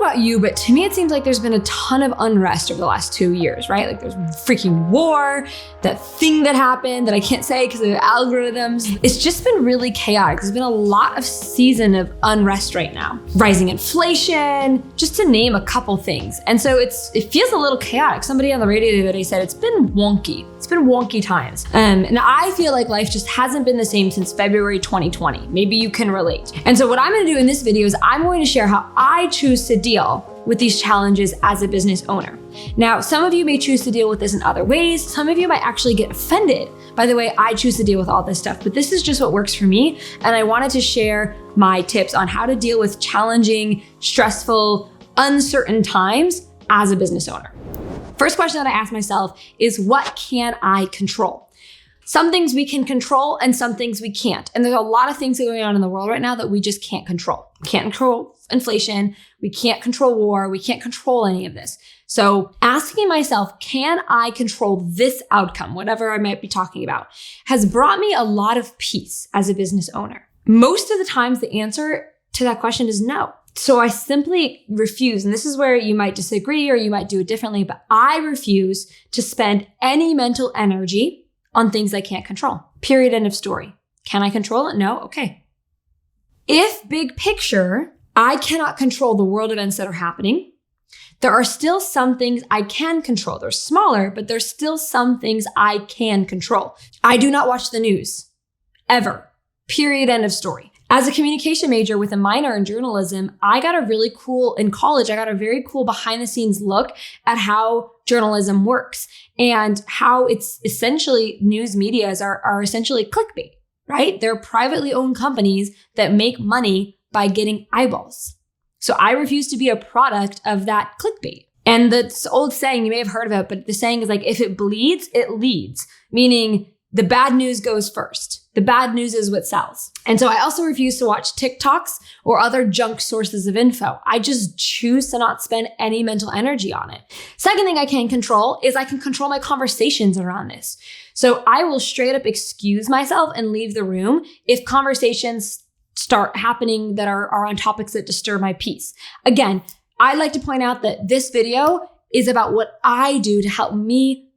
about you, but to me, it seems like there's been a ton of unrest over the last 2 years, right? Like there's freaking war, that thing that happened that I can't say because of the algorithms. It's just been really chaotic. There's been a lot of season of unrest right now. Rising inflation, just to name a couple things. And so it feels a little chaotic. Somebody on the radio the other day said it's been wonky. It's been wonky times. And I feel like life just hasn't been the same since February 2020. Maybe you can relate. And so what I'm gonna do in this video is I'm going to share how I choose to deal with these challenges as a business owner. Now, some of you may choose to deal with this in other ways. Some of you might actually get offended by the way I choose to deal with all this stuff, but this is just what works for me. And I wanted to share my tips on how to deal with challenging, stressful, uncertain times as a business owner. First question that I ask myself is, what can I control? Some things we can control and some things we can't. And there's a lot of things going on in the world right now that we just can't control. We can't control inflation. We can't control war. We can't control any of this. So asking myself, can I control this outcome, whatever I might be talking about, has brought me a lot of peace as a business owner. Most of the times the answer to that question is no. So I simply refuse, and this is where you might disagree or you might do it differently, but I refuse to spend any mental energy on things I can't control. Period, end of story. Can I control it? No? Okay. If big picture, I cannot control the world events that are happening, there are still some things I can control. They're smaller, but there's still some things I can control. I do not watch the news, ever. Period, end of story. As a communication major with a minor in journalism, in college, I got a very cool behind the scenes look at how journalism works and how it's essentially news medias are essentially clickbait, right? They're privately owned companies that make money by getting eyeballs. So I refuse to be a product of that clickbait. And this old saying, you may have heard of it, but the saying is like, if it bleeds, it leads, meaning the bad news goes first. The bad news is what sells. And so I also refuse to watch TikToks or other junk sources of info. I just choose to not spend any mental energy on it. Second thing I can control is I can control my conversations around this. So I will straight up excuse myself and leave the room if conversations start happening that are on topics that disturb my peace. Again, I'd like to point out that this video is about what I do to help me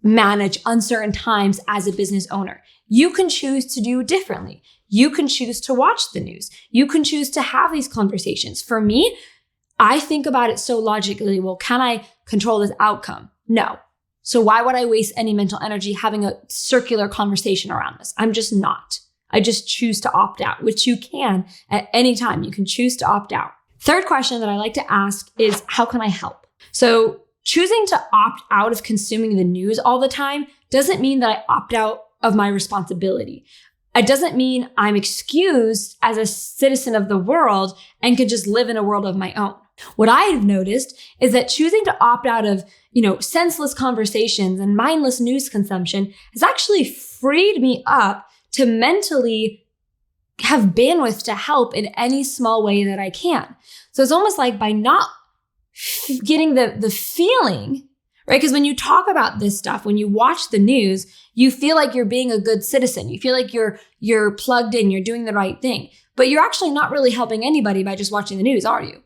manage uncertain times as a business owner. You can choose to do differently. You can choose to watch the news. You can choose to have these conversations. For me, I think about it so logically. Well, can I control this outcome? No. So why would I waste any mental energy having a circular conversation around this? I'm just not. I just choose to opt out, which you can at any time. You can choose to opt out. Third question that I like to ask is, how can I help? So choosing to opt out of consuming the news all the time doesn't mean that I opt out of my responsibility. It doesn't mean I'm excused as a citizen of the world and can just live in a world of my own. What I've noticed is that choosing to opt out of, senseless conversations and mindless news consumption has actually freed me up to mentally have bandwidth to help in any small way that I can. So it's almost like by not getting the feeling, right? Because when you talk about this stuff, when you watch the news, you feel like you're being a good citizen. You feel like you're plugged in, you're doing the right thing, but you're actually not really helping anybody by just watching the news, are you?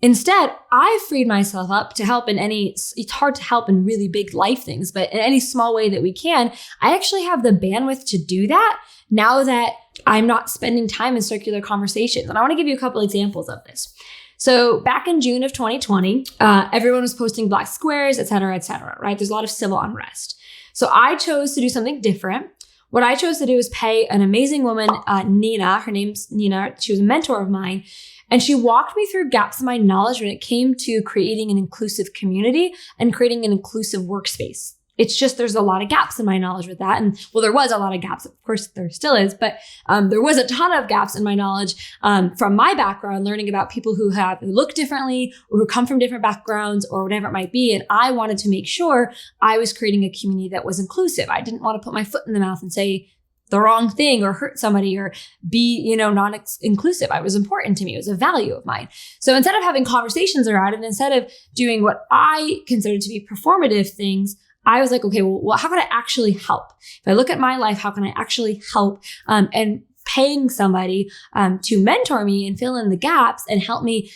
Instead, I've freed myself up to help it's hard to help in really big life things, but in any small way that we can, I actually have the bandwidth to do that now that I'm not spending time in circular conversations. And I want to give you a couple examples of this. So back in June of 2020, everyone was posting black squares, et cetera, right? There's a lot of civil unrest. So I chose to do something different. What I chose to do is pay an amazing woman, Nina, her name's Nina, she was a mentor of mine, and she walked me through gaps in my knowledge when it came to creating an inclusive community and creating an inclusive workspace. It's just, there's a lot of gaps in my knowledge with that. And there was a lot of gaps. Of course, there still is, but there was a ton of gaps in my knowledge from my background, learning about people who look differently or who come from different backgrounds or whatever it might be. And I wanted to make sure I was creating a community that was inclusive. I didn't want to put my foot in the mouth and say the wrong thing or hurt somebody or be, non-inclusive. It was important to me. It was a value of mine. So instead of having conversations around it, instead of doing what I considered to be performative things, I was like, okay, well, how can I actually help? If I look at my life, how can I actually help? And paying somebody to mentor me and fill in the gaps and help me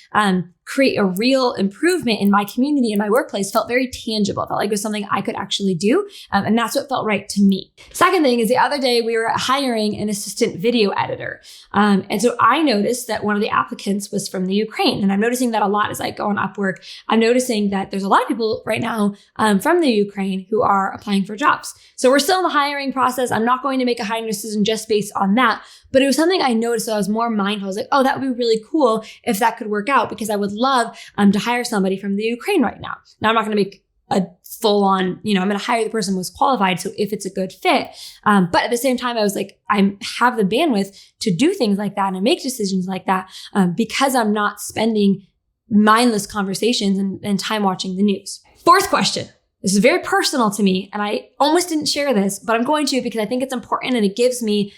create a real improvement in my community, in my workplace, felt very tangible. It felt like it was something I could actually do. And that's what felt right to me. Second thing is the other day we were hiring an assistant video editor. And so I noticed that one of the applicants was from the Ukraine. And I'm noticing that a lot as I go on Upwork. I'm noticing that there's a lot of people right now from the Ukraine who are applying for jobs. So we're still in the hiring process. I'm not going to make a hiring decision just based on that. But it was something I noticed, so I was more mindful. I was like, oh, that would be really cool if that could work out, because I would love to hire somebody from the Ukraine right now. Now, I'm not going to make a full on, I'm going to hire the person who's qualified. So if it's a good fit. But at the same time, I was like, I have the bandwidth to do things like that and make decisions like that because I'm not spending mindless conversations and time watching the news. Fourth question. This is very personal to me, and I almost didn't share this, but I'm going to because I think it's important and it gives me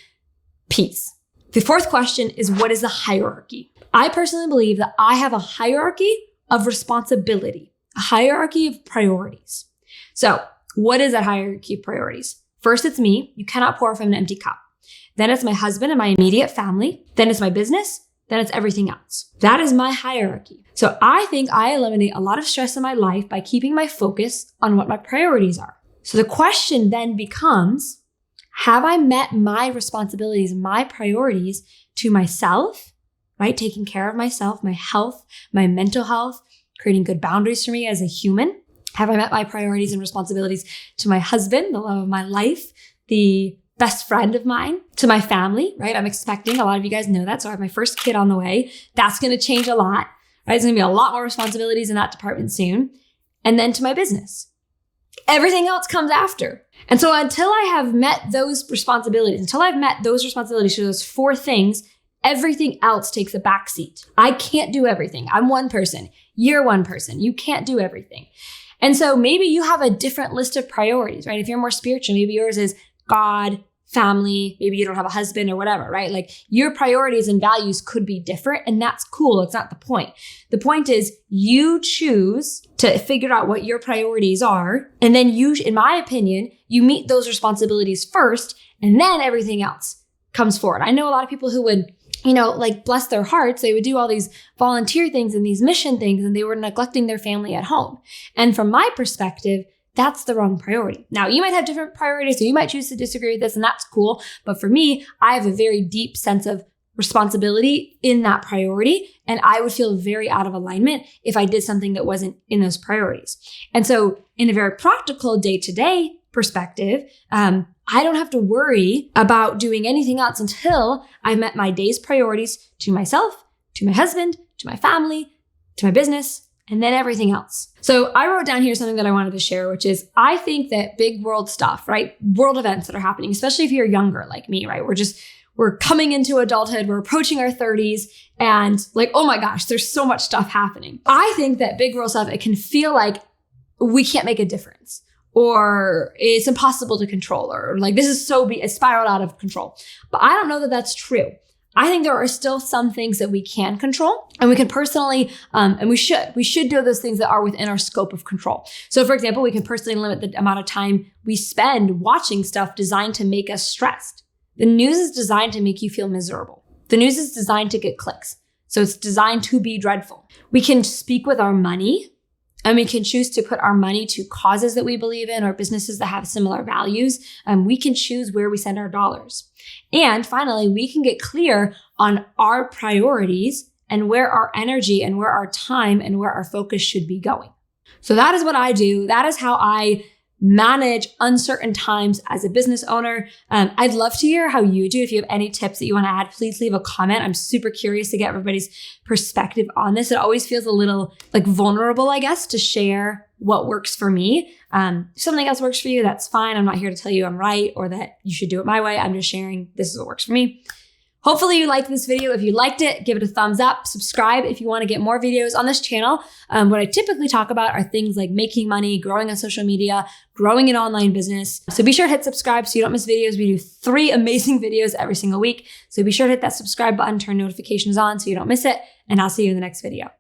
peace. The fourth question is, what is the hierarchy? I personally believe that I have a hierarchy of responsibility, a hierarchy of priorities. So what is that hierarchy of priorities? First, it's me. You cannot pour from an empty cup. Then it's my husband and my immediate family. Then it's my business. Then it's everything else. That is my hierarchy. So I think I eliminate a lot of stress in my life by keeping my focus on what my priorities are. So the question then becomes, have I met my responsibilities, my priorities to myself, right? Taking care of myself, my health, my mental health, creating good boundaries for me as a human. Have I met my priorities and responsibilities to my husband, the love of my life, the best friend of mine, to my family, right? I'm expecting, a lot of you guys know that. So I have my first kid on the way. That's going to change a lot, right? There's going to be a lot more responsibilities in that department soon. And then to my business. Everything else comes after. And so until I have met those responsibilities, to those four things, everything else takes a backseat. I can't do everything. I'm one person. You're one person. You can't do everything. And so maybe you have a different list of priorities, right? If you're more spiritual, maybe yours is God, family, maybe you don't have a husband or whatever, right? Like your priorities and values could be different, and that's cool. It's not the point. The point is you choose to figure out what your priorities are. And then you, in my opinion, you meet those responsibilities first, and then everything else comes forward. I know a lot of people who would, bless their hearts, they would do all these volunteer things and these mission things, and they were neglecting their family at home. And from my perspective, that's the wrong priority. Now, you might have different priorities, so you might choose to disagree with this, and that's cool. But for me, I have a very deep sense of responsibility in that priority, and I would feel very out of alignment if I did something that wasn't in those priorities. And so in a very practical day-to-day perspective, I don't have to worry about doing anything else until I've met my day's priorities to myself, to my husband, to my family, to my business, and then everything else. So I wrote down here something that I wanted to share, which is I think that big world stuff, right? World events that are happening, especially if you're younger like me, right? We're coming into adulthood, we're approaching our 30s, and like, oh my gosh, there's so much stuff happening. I think that big world stuff, it can feel like we can't make a difference, or it's impossible to control, or like this is it's spiraled out of control. But I don't know that that's true. I think there are still some things that we can control, and we can personally, and we should do those things that are within our scope of control. So for example, we can personally limit the amount of time we spend watching stuff designed to make us stressed. The news is designed to make you feel miserable. The news is designed to get clicks. So it's designed to be dreadful. We can speak with our money, and we can choose to put our money to causes that we believe in or businesses that have similar values. We can choose where we send our dollars. And finally, we can get clear on our priorities and where our energy and where our time and where our focus should be going. So that is what I do. That is how I manage uncertain times as a business owner. I'd love to hear how you do. If you have any tips that you want to add, please leave a comment. I'm super curious to get everybody's perspective on this. It always feels a little like vulnerable, I guess, to share what works for me. If something else works for you, that's fine. I'm not here to tell you I'm right or that you should do it my way. I'm just sharing this is what works for me. Hopefully you liked this video. If you liked it, give it a thumbs up. Subscribe if you want to get more videos on this channel. What I typically talk about are things like making money, growing on social media, growing an online business. So be sure to hit subscribe so you don't miss videos. We do 3 amazing videos every single week. So be sure to hit that subscribe button, turn notifications on so you don't miss it, and I'll see you in the next video.